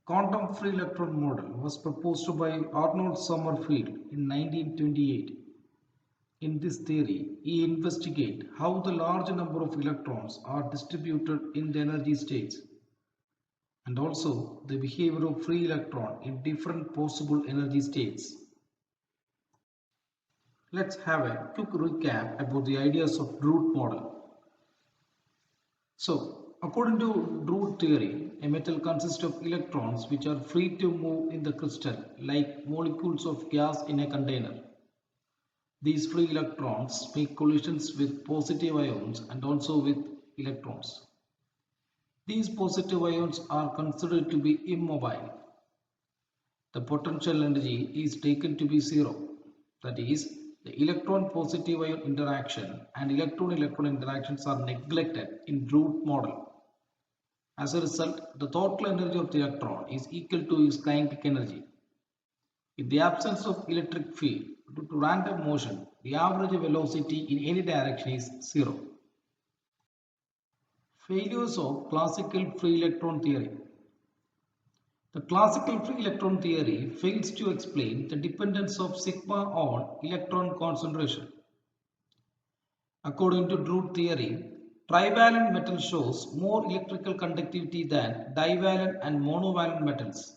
Quantum free electron model was proposed by Arnold Sommerfeld in 1928. In this theory, he investigates how the large number of electrons are distributed in the energy states and also the behavior of free electron in different possible energy states. Let's have a quick recap about the ideas of Drude model. So, according to Drude theory, a metal consists of electrons which are free to move in the crystal like molecules of gas in a container. These free electrons make collisions with positive ions and also with electrons. These positive ions are considered to be immobile. The potential energy is taken to be zero. That is, the electron-positive ion interaction and electron-electron interactions are neglected in Drude model. As a result, the total energy of the electron is equal to its kinetic energy. In the absence of electric field, due to random motion, the average velocity in any direction is zero. Failures of classical free electron theory. The classical free electron theory fails to explain the dependence of sigma on electron concentration. According to Drude theory, trivalent metal shows more electrical conductivity than divalent and monovalent metals.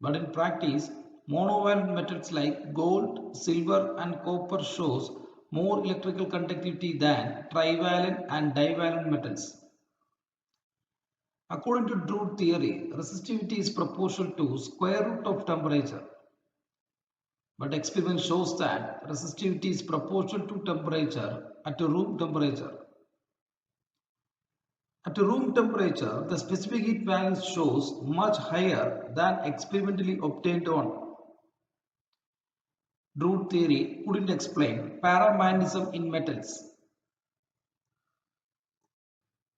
But in practice, monovalent metals like gold, silver and copper shows more electrical conductivity than trivalent and divalent metals. According to Drude theory, resistivity is proportional to square root of temperature. But experiment shows that resistivity is proportional to temperature at a room temperature. At a room temperature, the specific heat value shows much higher than experimentally obtained one. Drude theory couldn't explain paramagnetism in metals.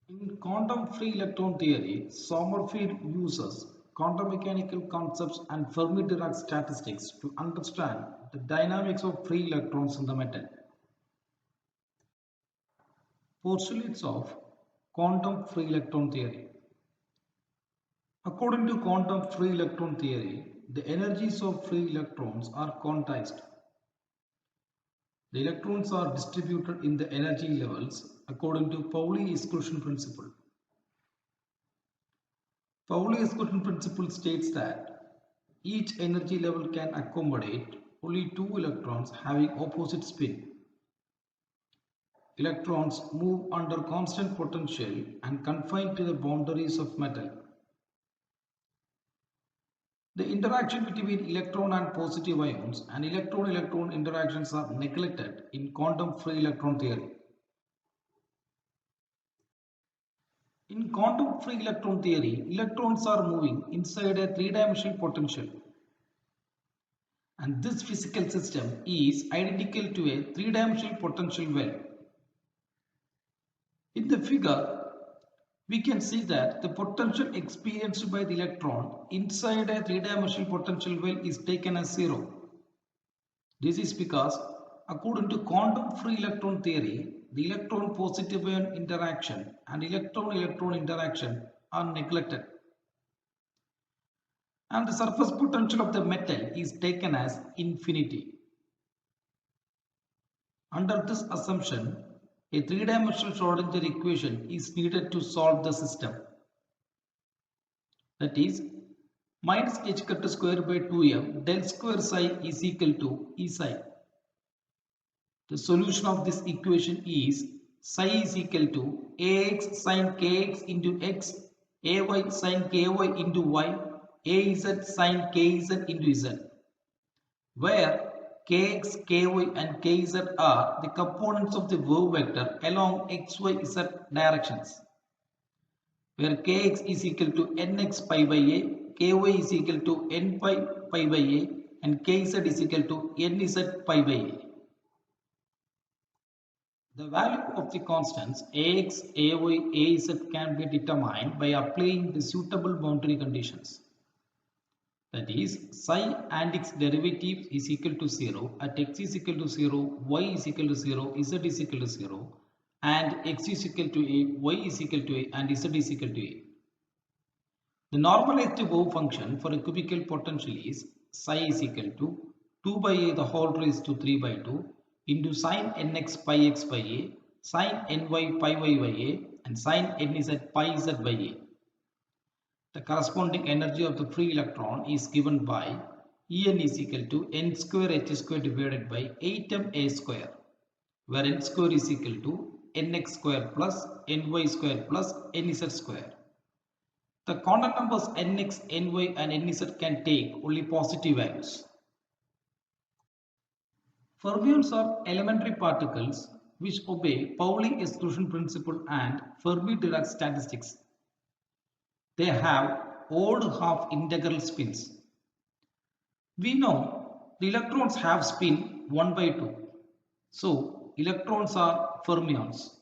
In quantum free electron theory, Sommerfeld uses quantum mechanical concepts and Fermi-Dirac statistics to understand the dynamics of free electrons in the metal. Postulates of quantum free electron theory. According to quantum free electron theory, the energies of free electrons are quantized. The electrons are distributed in the energy levels according to Pauli exclusion principle. Pauli exclusion principle states that each energy level can accommodate only two electrons having opposite spin. Electrons move under constant potential and confined to the boundaries of metal. The interaction between electron and positive ions and electron-electron interactions are neglected in quantum free electron theory. In quantum free electron theory, electrons are moving inside a three-dimensional potential. And this physical system is identical to a three-dimensional potential well. In the figure, we can see that the potential experienced by the electron inside a three-dimensional potential well is taken as zero. This is because, according to quantum free electron theory, the electron-positive ion interaction and electron-electron interaction are neglected. And the surface potential of the metal is taken as infinity. Under this assumption, a three-dimensional Schrodinger equation is needed to solve the system. That is, minus h cut square by 2m del square psi is equal to E psi. The solution of this equation is psi is equal to ax sin kx into x, ay sin ky into y, az sin kz into z, where kx, ky and kz are the components of the wave vector along xyz directions, where kx is equal to nx pi by a, ky is equal to n pi by a and kz is equal to nz pi by a. The value of the constants ax, ay, az can be determined by applying the suitable boundary conditions. That is, psi and its derivative is equal to 0 at x is equal to 0, y is equal to 0, z is equal to 0, and x is equal to a, y is equal to a, and z is equal to a. The normalized wave function for a cubical potential is psi is equal to 2 by a the whole raised to 3 by 2 into sine nx pi x by a, sine ny pi y by a, and sine nz pi z by a. The corresponding energy of the free electron is given by En is equal to n square h square divided by 8ma square, where n square is equal to nx square plus ny square plus nz square. The quantum numbers nx, ny and nz can take only positive values. Fermions are elementary particles which obey Pauli exclusion principle and Fermi-Dirac statistics. They have odd half integral spins. We know the electrons have spin 1 by 2. So electrons are fermions.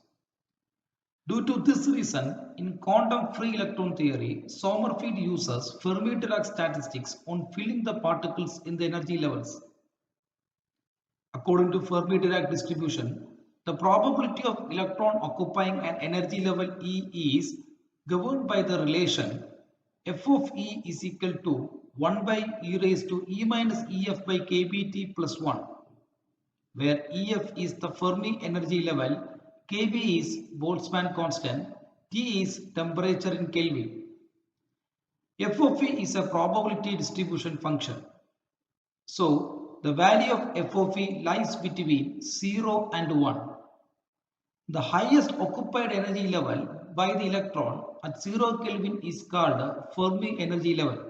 Due to this reason, in quantum free electron theory, Sommerfeld uses Fermi-Dirac statistics on filling the particles in the energy levels. According to Fermi-Dirac distribution, the probability of electron occupying an energy level E is governed by the relation f of E is equal to 1 by e raised to e minus ef by kBt plus 1, where ef is the Fermi energy level, kB is Boltzmann constant, T is temperature in Kelvin. F of E is a probability distribution function. So the value of f of E lies between 0 and 1. The highest occupied energy level by the electron at 0 Kelvin is called Fermi energy level.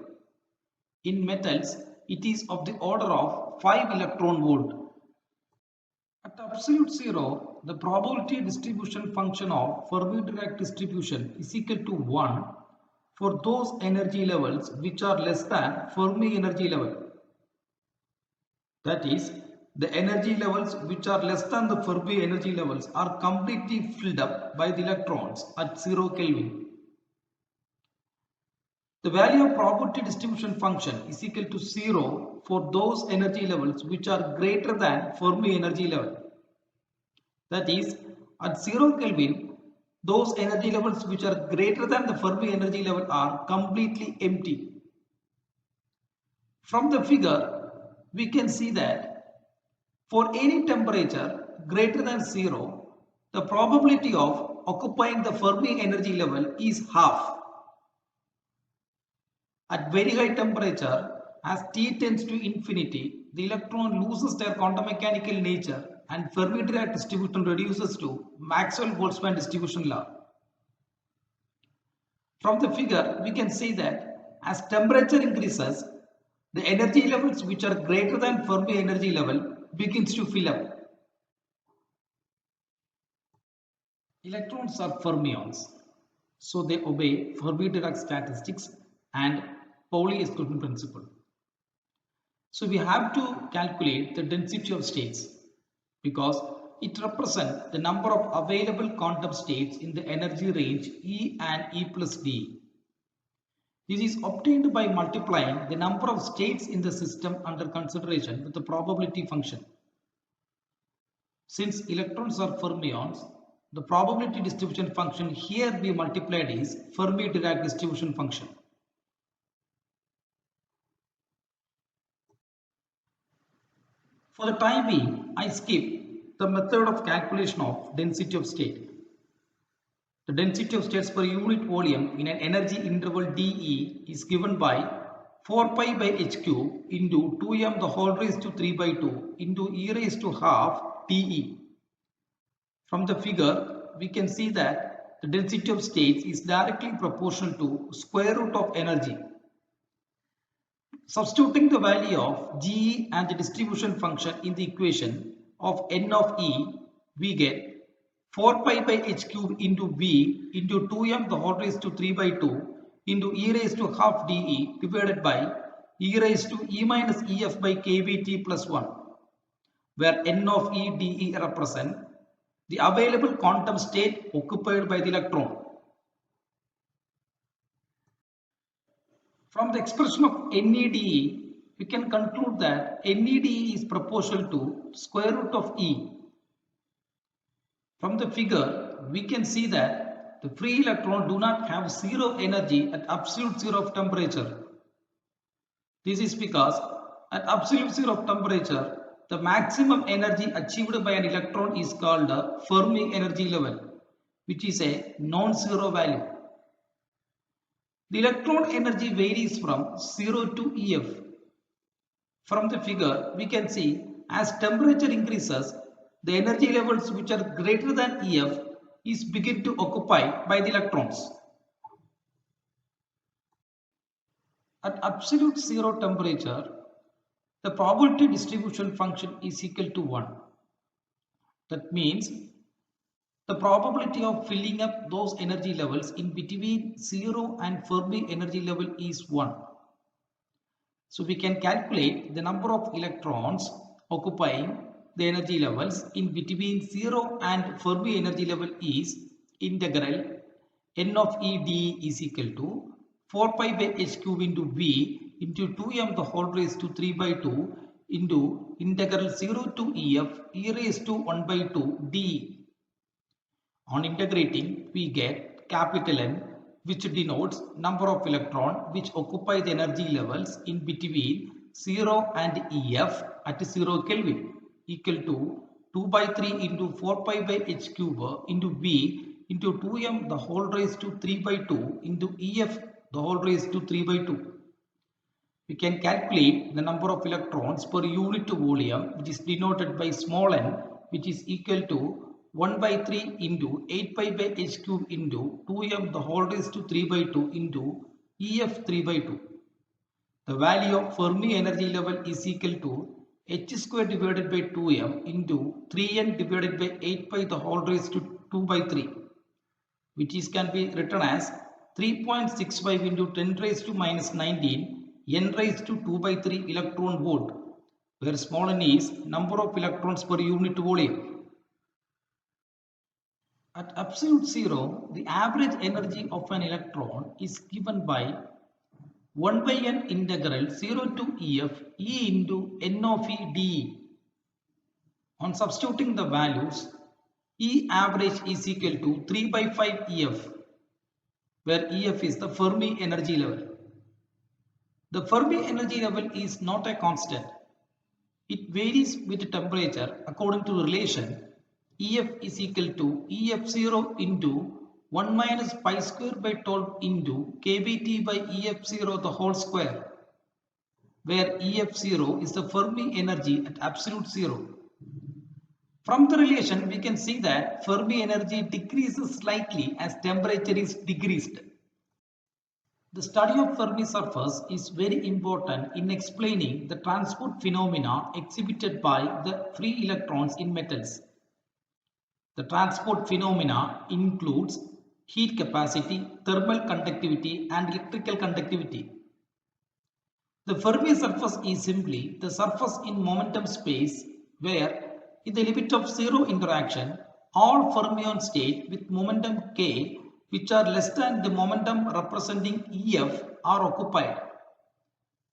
In metals, it is of the order of 5 electron volt. At absolute zero, the probability distribution function of Fermi-Dirac distribution is equal to 1 for those energy levels which are less than Fermi energy level. That is, the energy levels which are less than the Fermi energy levels are completely filled up by the electrons at 0 Kelvin. The value of probability distribution function is equal to 0 for those energy levels which are greater than Fermi energy level. That is, at 0 Kelvin, those energy levels which are greater than the Fermi energy level are completely empty. From the figure, we can see that for any temperature greater than 0, the probability of occupying the Fermi energy level is half. At very high temperature, as T tends to infinity, the electron loses their quantum mechanical nature and Fermi-Dirac distribution reduces to Maxwell-Boltzmann distribution law. From the figure, we can see that as temperature increases, the energy levels which are greater than Fermi energy level begins to fill up. Electrons are fermions, so they obey Fermi-Dirac statistics and Pauli exclusion principle. So we have to calculate the density of states because it represents the number of available quantum states in the energy range E and E plus D. This is obtained by multiplying the number of states in the system under consideration with the probability function. Since electrons are fermions, the probability distribution function here we multiplied is Fermi-Dirac distribution function. For the time being, I skip the method of calculation of density of state. The density of states per unit volume in an energy interval dE is given by 4 pi by h cube into 2m the whole raised to 3 by 2 into e raised to half dE. From the figure, we can see that the density of states is directly proportional to square root of energy. Substituting the value of Ge and the distribution function in the equation of n of E, we get 4 pi by h cube into V into 2m the whole raised to 3 by 2 into e raised to half dE divided by e raised to e minus ef by kBt plus 1, where n of E dE represent the available quantum state occupied by the electron. From the expression of NEDE, we can conclude that NEDE is proportional to square root of E. From the figure, we can see that the free electron do not have zero energy at absolute zero of temperature. This is because at absolute zero of temperature, the maximum energy achieved by an electron is called the Fermi energy level, which is a non-zero value. The electron energy varies from 0 to EF. From the figure, we can see as temperature increases, the energy levels which are greater than EF is begin to occupy by the electrons. At absolute zero temperature, the probability distribution function is equal to 1. That means the probability of filling up those energy levels in between 0 and Fermi energy level is 1. So we can calculate the number of electrons occupying the energy levels in between 0 and Fermi energy level is integral n of E d is equal to 4 pi by h cube into v into 2m the whole raised to 3 by 2 into integral 0 to EF e raised to 1 by 2 d. On integrating, we get capital N, which denotes number of electrons which occupy the energy levels in between 0 and EF at 0 Kelvin, equal to 2 by 3 into 4 pi by h cube into v into 2m the whole raised to 3 by 2 into EF the whole raised to 3 by 2. We can calculate the number of electrons per unit volume, which is denoted by small n, which is equal to 1 by 3 into 8 pi by h cube into 2m the whole raised to 3 by 2 into EF 3 by 2. The value of Fermi energy level is equal to h square divided by 2m into 3n divided by 8 pi the whole raised to 2 by 3, which is can be written as 3.65 into 10 raised to minus 19 n raised to 2 by 3 electron volt, where small n is number of electrons per unit volume. At absolute zero, the average energy of an electron is given by 1 by n integral 0 to EF E into n of E dE. On substituting the values, E average is equal to 3 by 5 EF, where EF is the Fermi energy level. The Fermi energy level is not a constant. It varies with temperature according to relation EF is equal to EF0 into 1 minus pi square by 12 into kBT by EF0 the whole square, where EF0 is the Fermi energy at absolute zero. From the relation, we can see that Fermi energy decreases slightly as temperature is decreased. The study of Fermi surface is very important in explaining the transport phenomena exhibited by the free electrons in metals. The transport phenomena includes heat capacity, thermal conductivity, and electrical conductivity. The Fermi surface is simply the surface in momentum space where, in the limit of zero interaction, all fermion states with momentum k which are less than the momentum representing EF are occupied.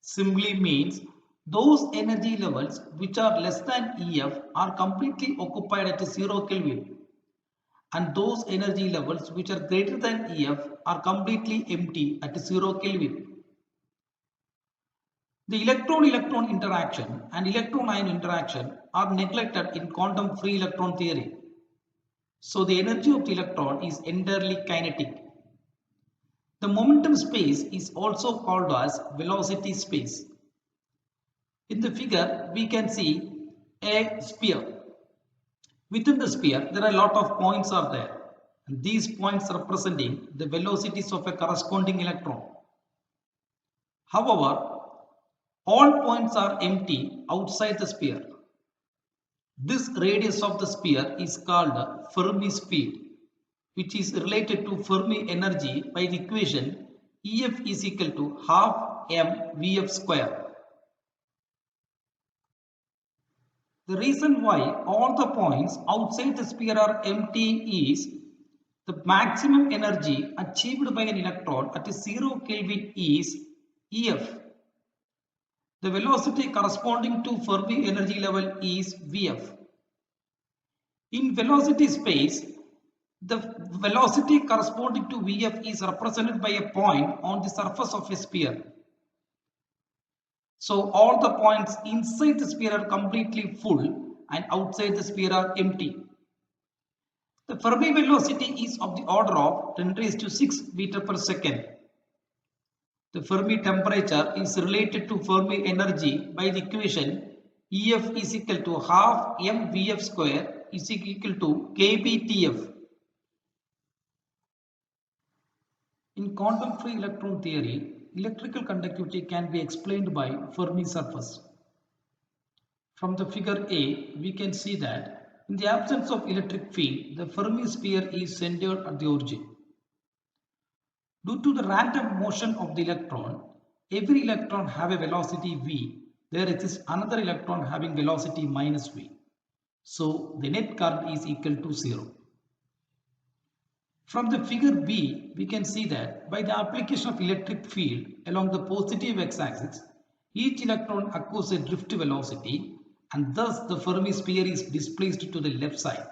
Simply means those energy levels which are less than EF are completely occupied at 0 Kelvin, and those energy levels which are greater than EF are completely empty at 0 Kelvin. The electron-electron interaction and electron-ion interaction are neglected in quantum free electron theory. So the energy of the electron is entirely kinetic. The momentum space is also called as velocity space. In the figure, we can see a sphere. Within the sphere, there are a lot of points are there. And these points representing the velocities of a corresponding electron. However, all points are empty outside the sphere. This radius of the sphere is called Fermi speed, which is related to Fermi energy by the equation EF is equal to half mvf square. The reason why all the points outside the sphere are empty is the maximum energy achieved by an electron at 0 Kelvin is EF. The velocity corresponding to Fermi energy level is Vf. In velocity space, The velocity corresponding to Vf is represented by a point on the surface of a sphere. So all the points inside the sphere are completely full and outside the sphere are empty. The Fermi velocity is of the order of 10 raised to 6 meter per second. The Fermi temperature is related to Fermi energy by the equation Ef is equal to half mvf square is equal to kbtf. In quantum free electron theory, electrical conductivity can be explained by Fermi surface. From the figure A, we can see that in the absence of electric field, the Fermi sphere is centered at the origin. Due to the random motion of the electron, every electron have a velocity v. There exists another electron having velocity minus v. So the net current is equal to 0. From the figure B, we can see that by the application of electric field along the positive x-axis, each electron acquires a drift velocity and thus the Fermi sphere is displaced to the left side.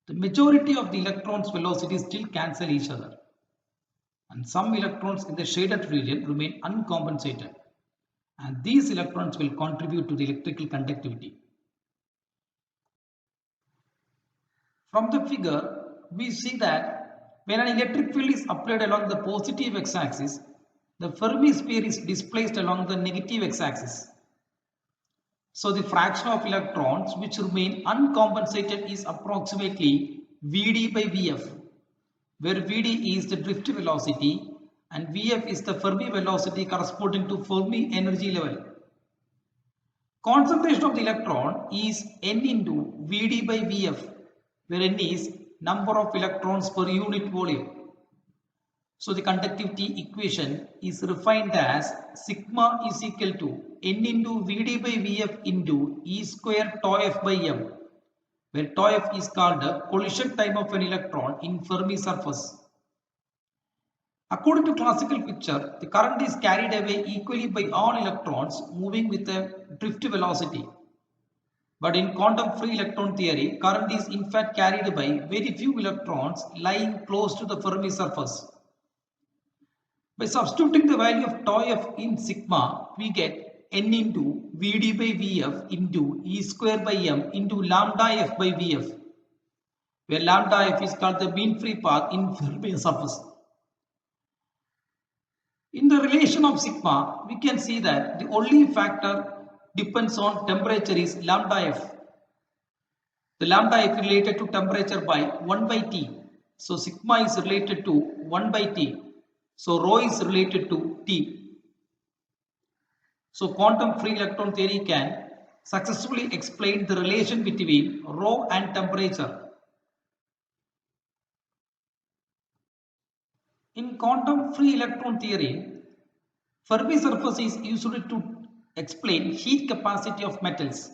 The majority of the electrons' velocities still cancel each other, and some electrons in the shaded region remain uncompensated, and these electrons will contribute to the electrical conductivity. From the figure, we see that when an electric field is applied along the positive x-axis, the Fermi sphere is displaced along the negative x-axis. So the fraction of electrons which remain uncompensated is approximately Vd by Vf, where Vd is the drift velocity and Vf is the Fermi velocity corresponding to Fermi energy level. Concentration of the electron is n into Vd by Vf, where n is number of electrons per unit volume. So the conductivity equation is refined as sigma is equal to n into Vd by Vf into E square tau f by m, where tau f is called the collision time of an electron in Fermi surface. According to classical picture, the current is carried away equally by all electrons moving with a drift velocity. But in quantum free electron theory, current is in fact carried by very few electrons lying close to the Fermi surface. By substituting the value of tau f in sigma, we get n into Vd by Vf into E square by m into lambda f by Vf, where lambda f is called the mean free path in Fermi surface. In the relation of sigma, we can see that the only factor depends on temperature is lambda f. The lambda f related to temperature by 1 by T. So sigma is related to 1 by T. So rho is related to T. So quantum free electron theory can successfully explain the relation between rho and temperature. In quantum free electron theory, Fermi surface is used to explain heat capacity of metals.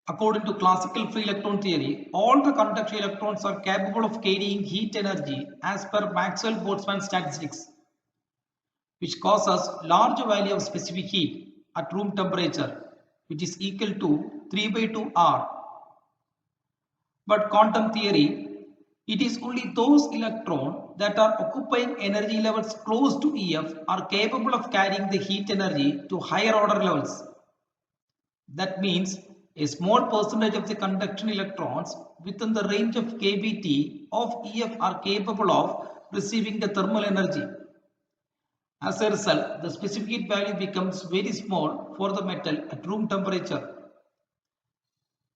According to classical free electron theory, all the conducting electrons are capable of carrying heat energy as per Maxwell-Boltzmann statistics, which causes large value of specific heat at room temperature, which is equal to 3 by 2 R. But quantum theory, it is only those electrons that are occupying energy levels close to EF are capable of carrying the heat energy to higher order levels. That means a small percentage of the conduction electrons within the range of kBt of EF are capable of receiving the thermal energy. As a result, the specific heat value becomes very small for the metal at room temperature.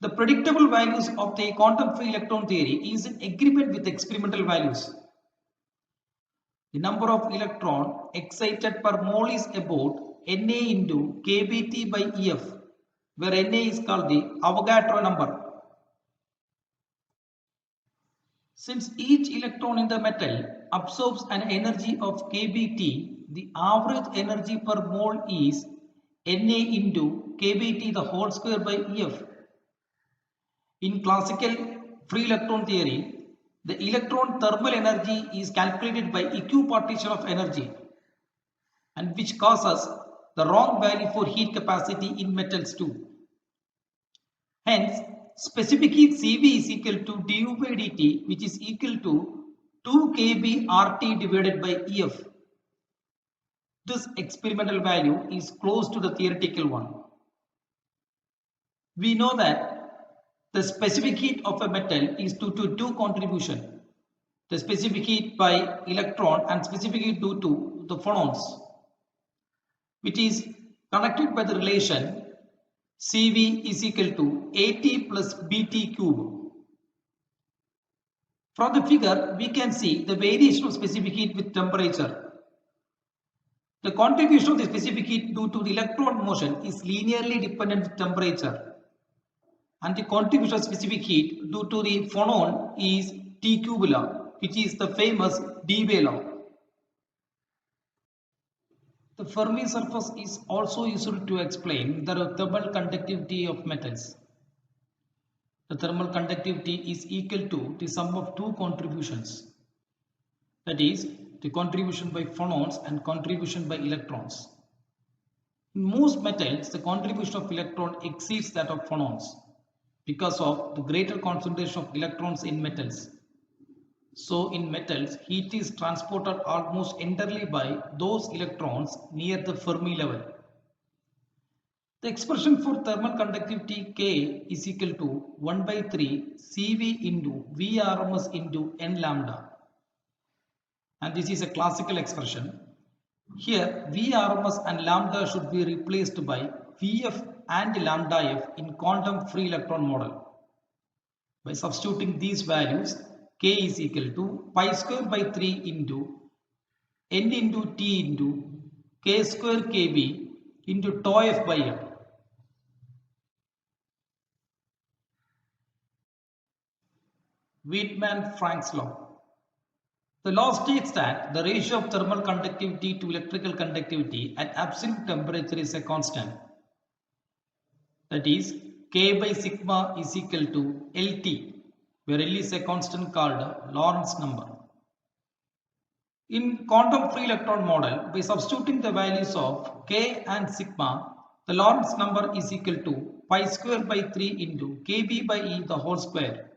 The predictable values of the quantum free electron theory is in agreement with experimental values. The number of electrons excited per mole is about Na into kBt by EF, where Na is called the Avogadro number. Since each electron in the metal absorbs an energy of kBt, the average energy per mole is Na into kBt the whole square by EF. In classical free electron theory, the electron thermal energy is calculated by equipartition of energy, and which causes the wrong value for heat capacity in metals too. Hence, specific heat Cv is equal to du by dt, which is equal to 2 kb RT divided by EF. This experimental value is close to the theoretical one. We know that the specific heat of a metal is due to two contributions. The specific heat by electron and specific heat due to the phonons, which is connected by the relation Cv is equal to AT plus BT cube. From the figure, we can see the variation of specific heat with temperature. The contribution of the specific heat due to the electron motion is linearly dependent with temperature. And the contribution of specific heat due to the phonon is T cube law, which is the famous Debye law. The Fermi surface is also used to explain the thermal conductivity of metals. The thermal conductivity is equal to the sum of two contributions, that is, the contribution by phonons and contribution by electrons. In most metals, the contribution of electron exceeds that of phonons because of the greater concentration of electrons in metals. So in metals, heat is transported almost entirely by those electrons near the Fermi level. The expression for thermal conductivity K is equal to 1 by 3 Cv into Vrms into n lambda. And this is a classical expression. Here Vrms and lambda should be replaced by Vf and lambda f in quantum free electron model. By substituting these values, K is equal to pi square by 3 into n into T into K square Kb into tau f by m. Wiedemann-Franck's law. The law states that the ratio of thermal conductivity to electrical conductivity at absolute temperature is a constant. That is, K by sigma is equal to Lt, where L is a constant called Lorentz number. In quantum free electron model, by substituting the values of K and sigma, the Lorentz number is equal to pi square by 3 into Kb by E the whole square.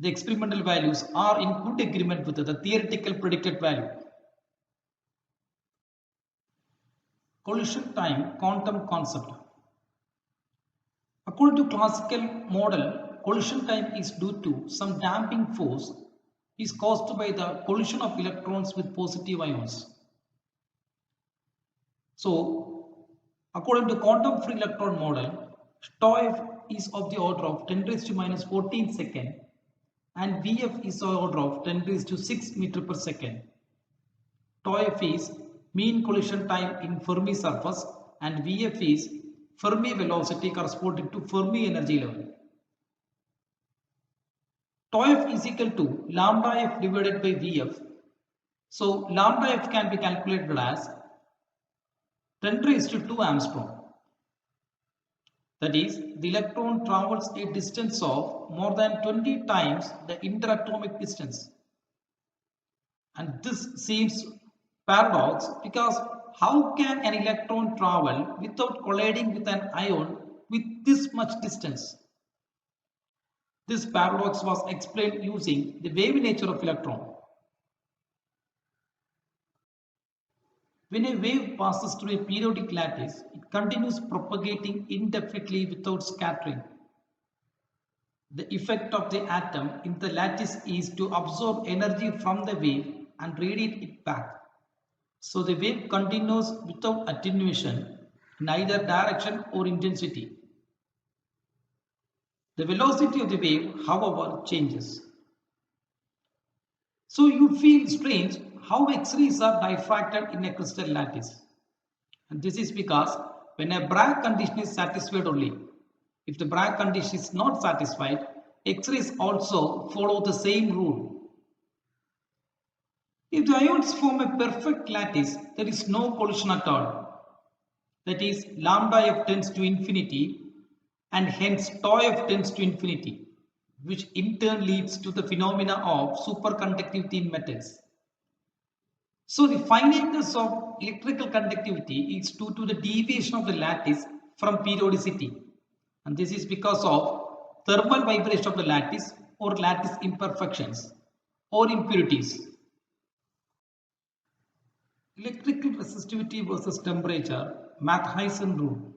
The experimental values are in good agreement with the theoretical predicted value. Collision time quantum concept. According to classical model, collision time is due to some damping force is caused by the collision of electrons with positive ions. So, according to quantum free electron model, tau f is of the order of 10 raised to minus 14 second and Vf is of the order of 10 raised to 6 meter per second. Tau f is mean collision time in Fermi surface and Vf is Fermi velocity corresponding to Fermi energy level. Tau f is equal to lambda f divided by Vf. So lambda f can be calculated as 10 raised to 2 angstrom. That is, the electron travels a distance of more than 20 times the interatomic distance. And this seems paradox because how can an electron travel without colliding with an ion with this much distance? This paradox was explained using the wave nature of electron. When a wave passes through a periodic lattice, it continues propagating indefinitely without scattering. The effect of the atom in the lattice is to absorb energy from the wave and radiate it back. So the wave continues without attenuation in either direction or intensity. The velocity of the wave, however, changes. So you feel strange how X-rays are diffracted in a crystal lattice. And this is because when a Bragg condition is satisfied only, if the Bragg condition is not satisfied, X-rays also follow the same rule. If the ions form a perfect lattice, there is no collision at all. That is, lambda f tends to infinity and hence tau f tends to infinity, which in turn leads to the phenomena of superconductivity in metals. So the finiteness of electrical conductivity is due to the deviation of the lattice from periodicity, and this is because of thermal vibration of the lattice or lattice imperfections or impurities. Electrical resistivity versus temperature, Matthiesen rule.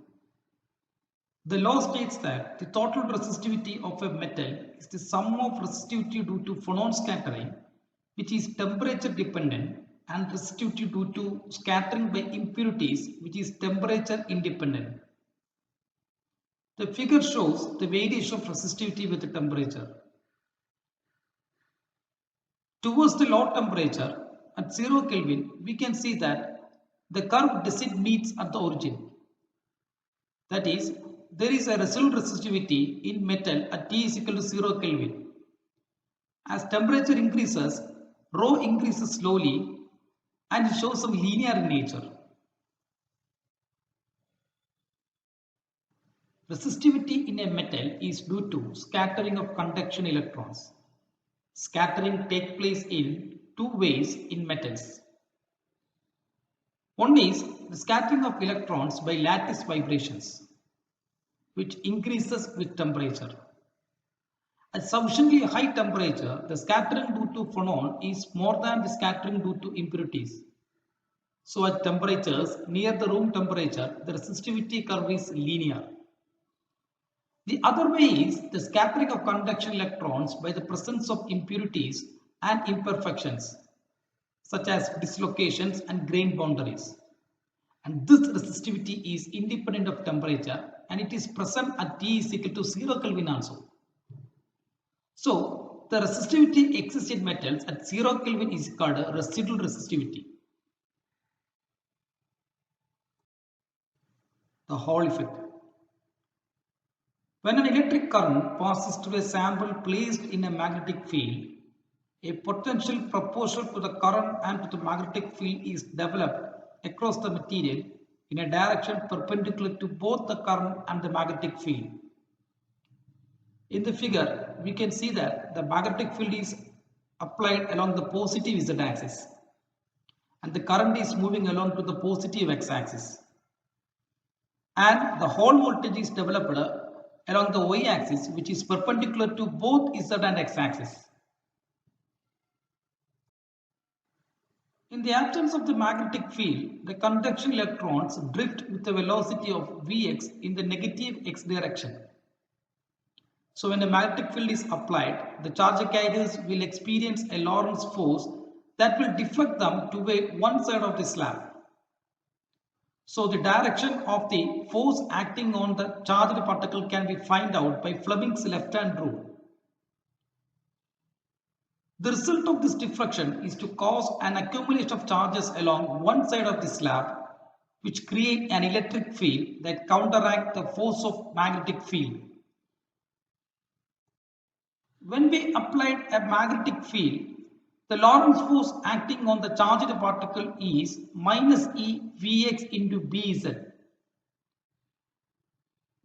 The law states that the total resistivity of a metal is the sum of resistivity due to phonon scattering, which is temperature dependent, and resistivity due to scattering by impurities, which is temperature independent. The figure shows the variation of resistivity with the temperature. Towards the low temperature, at 0 Kelvin, we can see that the curve doesn't meet at the origin. That is, there is a residual resistivity in metal at T is equal to 0 Kelvin. As temperature increases, rho increases slowly and it shows some linear in nature. Resistivity in a metal is due to scattering of conduction electrons. Scattering takes place in two ways in metals. One is the scattering of electrons by lattice vibrations, which increases with temperature. At sufficiently high temperature, the scattering due to phonon is more than the scattering due to impurities. So at temperatures near the room temperature, the resistivity curve is linear. The other way is the scattering of conduction electrons by the presence of impurities and imperfections, such as dislocations and grain boundaries. And this resistivity is independent of temperature and it is present at T is equal to 0 Kelvin also. So the resistivity exists in metals at 0 Kelvin is called a residual resistivity. The Hall effect. When an electric current passes through a sample placed in a magnetic field, a potential proportional to the current and to the magnetic field is developed across the material in a direction perpendicular to both the current and the magnetic field. In the figure, we can see that the magnetic field is applied along the positive z-axis and the current is moving along to the positive x-axis. And the Hall voltage is developed along the y-axis, which is perpendicular to both z and x-axis. In the absence of the magnetic field, the conduction electrons drift with a velocity of Vx in the negative x direction. So when a magnetic field is applied, the charge carriers will experience a Lorentz force that will deflect them to one side of the slab. So the direction of the force acting on the charged particle can be found out by Fleming's left-hand rule. The result of this deflection is to cause an accumulation of charges along one side of the slab, which create an electric field that counteract the force of magnetic field. When we applied a magnetic field, the Lorentz force acting on the charged particle is minus E Vx into Bz.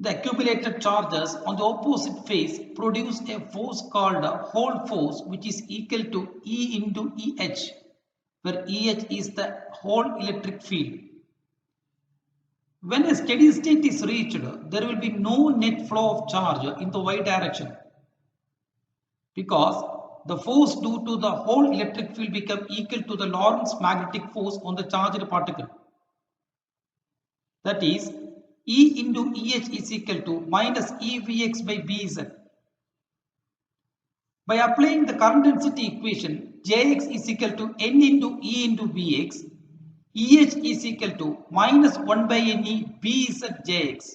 The accumulated charges on the opposite face produce a force called a Hall force, which is equal to E into Eh, where Eh is the Hall electric field. When a steady state is reached, there will be no net flow of charge in the y direction, because the force due to the Hall electric field become equal to the Lorentz magnetic force on the charged particle. That is, E into Eh is equal to minus EVx by Bz. By applying the current density equation, Jx is equal to N into E into Vx, Eh is equal to minus 1 by Ne Bz Jx.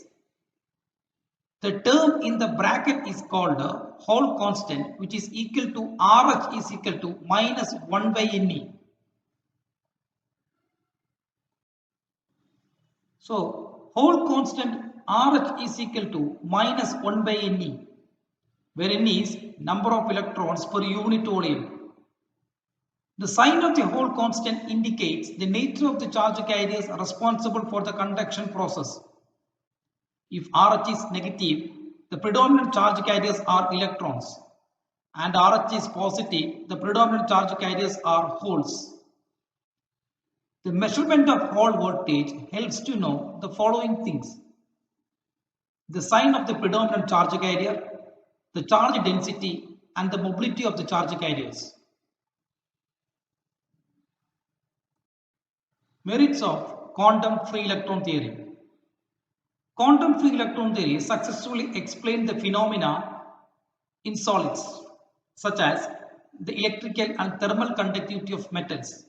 The term in the bracket is called a Hall constant, which is equal to Rh is equal to minus 1 by Ne. So Hall constant Rh is equal to minus 1 by Ne, where N is number of electrons per unit volume. The sign of the Hall constant indicates the nature of the charge carriers responsible for the conduction process. If Rh is negative, the predominant charge carriers are electrons, and Rh is positive, the predominant charge carriers are holes. The measurement of Hall voltage helps to know the following things: the sign of the predominant charge carrier, the charge density and the mobility of the charge carriers. Merits of quantum free electron theory. Quantum free electron theory successfully explained the phenomena in solids such as the electrical and thermal conductivity of metals,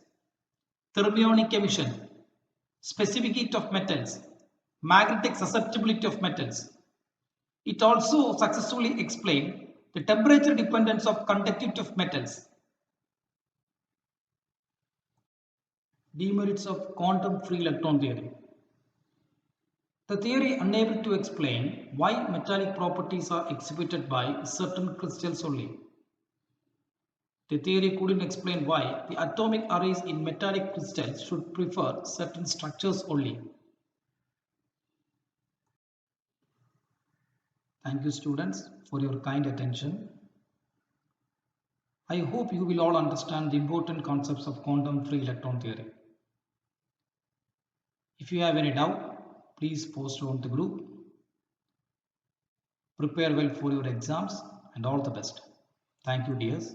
thermionic emission, specific heat of metals, magnetic susceptibility of metals. It also successfully explained the temperature dependence of conductivity of metals. Demerits of quantum free electron theory. The theory unable to explain why metallic properties are exhibited by certain crystals only. The theory couldn't explain why the atomic arrays in metallic crystals should prefer certain structures only. Thank you students for your kind attention. I hope you will all understand the important concepts of quantum free electron theory. If you have any doubt, please post on the group. Prepare well for your exams and all the best. Thank you dears.